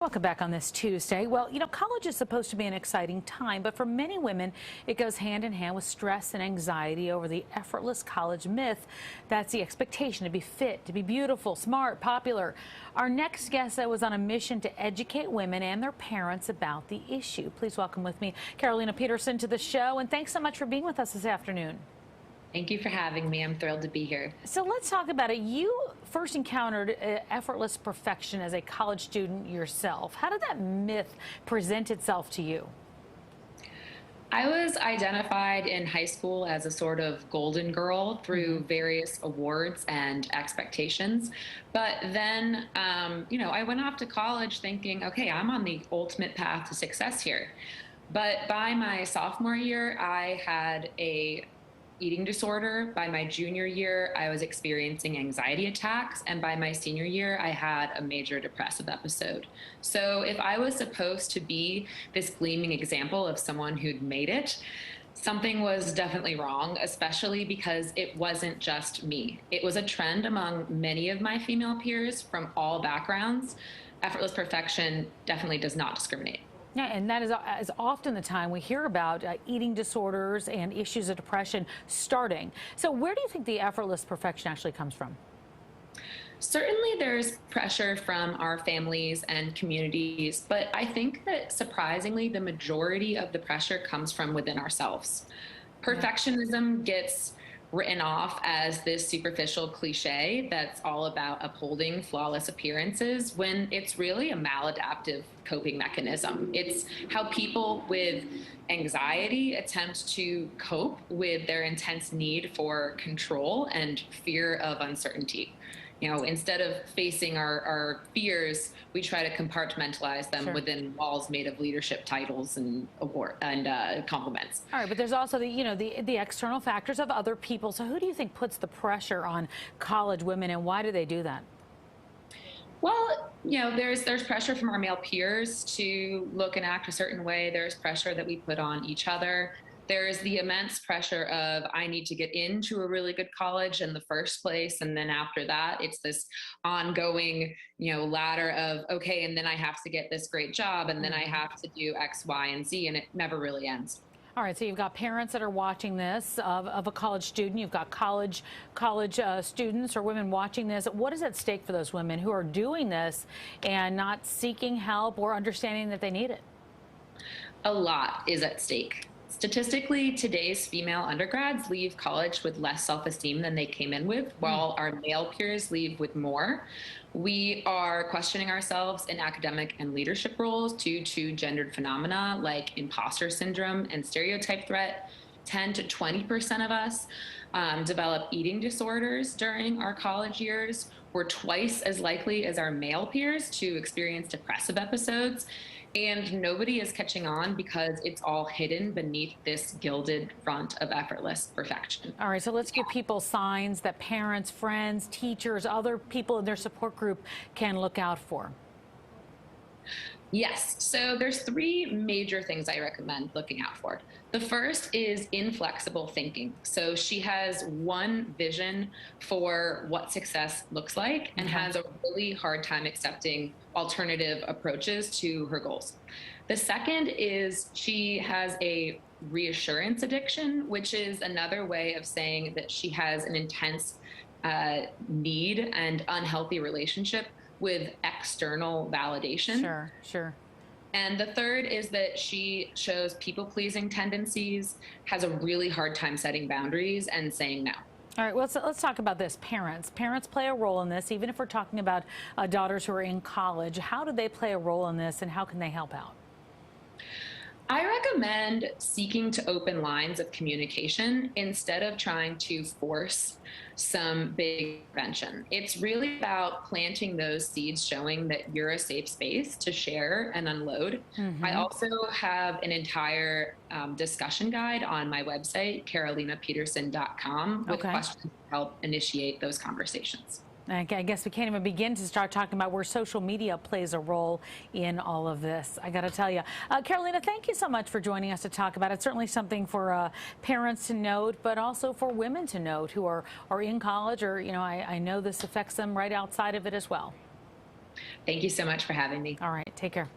Welcome back on this Tuesday. Well, college is supposed to be an exciting time, but for many women, it goes hand in hand with stress and anxiety over the effortless college myth. That's the expectation to be fit, to be beautiful, smart, popular. Our next guest was on a mission to educate women and their parents about the issue. Please welcome with me Caralena Peterson to the show, and thanks so much for being with us this afternoon. Thank you for having me. I'm thrilled to be here. So let's talk about it. You first encountered effortless perfection as a college student yourself. How did that myth present itself to you? I was identified in high school as a sort of golden girl through various awards and expectations. But then, I went off to college thinking, okay, I'm on the ultimate path to success here. But by my sophomore year, I had a eating disorder. By my junior year, I was experiencing anxiety attacks. And by my senior year, I had a major depressive episode. So if I was supposed to be this gleaming example of someone who'd made it, something was definitely wrong, especially because it wasn't just me. It was a trend among many of my female peers from all backgrounds. Effortless perfection definitely does not discriminate. Yeah, and that is often the time we hear about eating disorders and issues of depression starting. So where do you think the effortless perfection actually comes from? Certainly there's pressure from our families and communities, but I think that surprisingly, the majority of the pressure comes from within ourselves. Perfectionism gets written off as this superficial cliche that's all about upholding flawless appearances when it's really a maladaptive coping mechanism. It's how people with anxiety attempt to cope with their intense need for control and fear of uncertainty. Instead of facing our fears, we try to compartmentalize them within walls made of leadership titles and compliments. All right, but there's also the external factors of other people. So who do you think puts the pressure on college women, and why do they do that? Well, there's pressure from our male peers to look and act a certain way. There's pressure that we put on each other. There's the immense pressure of I need to get into a really good college in the first place. And then after that, it's this ongoing, ladder of, okay, and then I have to get this great job, and then I have to do X, Y, and Z, and it never really ends. All right, so you've got parents that are watching this of a college student. You've got college students or women watching this. What is at stake for those women who are doing this and not seeking help or understanding that they need it? A lot is at stake. Statistically, today's female undergrads leave college with less self-esteem than they came in with, while our male peers leave with more. We are questioning ourselves in academic and leadership roles due to gendered phenomena like imposter syndrome and stereotype threat. 10 to 20% of us develop eating disorders during our college years. We're twice as likely as our male peers to experience depressive episodes. And nobody is catching on because it's all hidden beneath this gilded front of effortless perfection. All right, so let's give people signs that parents, friends, teachers, other people in their support group can look out for. Yes, so there's three major things I recommend looking out for. The first is inflexible thinking. So she has one vision for what success looks like and has a really hard time accepting alternative approaches to her goals. The second is she has a reassurance addiction, which is another way of saying that she has an intense need and unhealthy relationship with external validation. Sure. And the third is that she shows people-pleasing tendencies, has a really hard time setting boundaries and saying no. All right, well, let's talk about this. Parents play a role in this, even if we're talking about daughters who are in college. How do they play a role in this, and how can they help out? I recommend seeking to open lines of communication instead of trying to force some big intervention. It's really about planting those seeds, showing that you're a safe space to share and unload. I also have an entire discussion guide on my website, caralenapeterson.com, with questions to help initiate those conversations. I guess we can't even begin to start talking about where social media plays a role in all of this. I got to tell you, Caralena, thank you so much for joining us to talk about it. Certainly something for parents to note, but also for women to note who are in college, or I know this affects them right outside of it as well. Thank you so much for having me. All right, take care.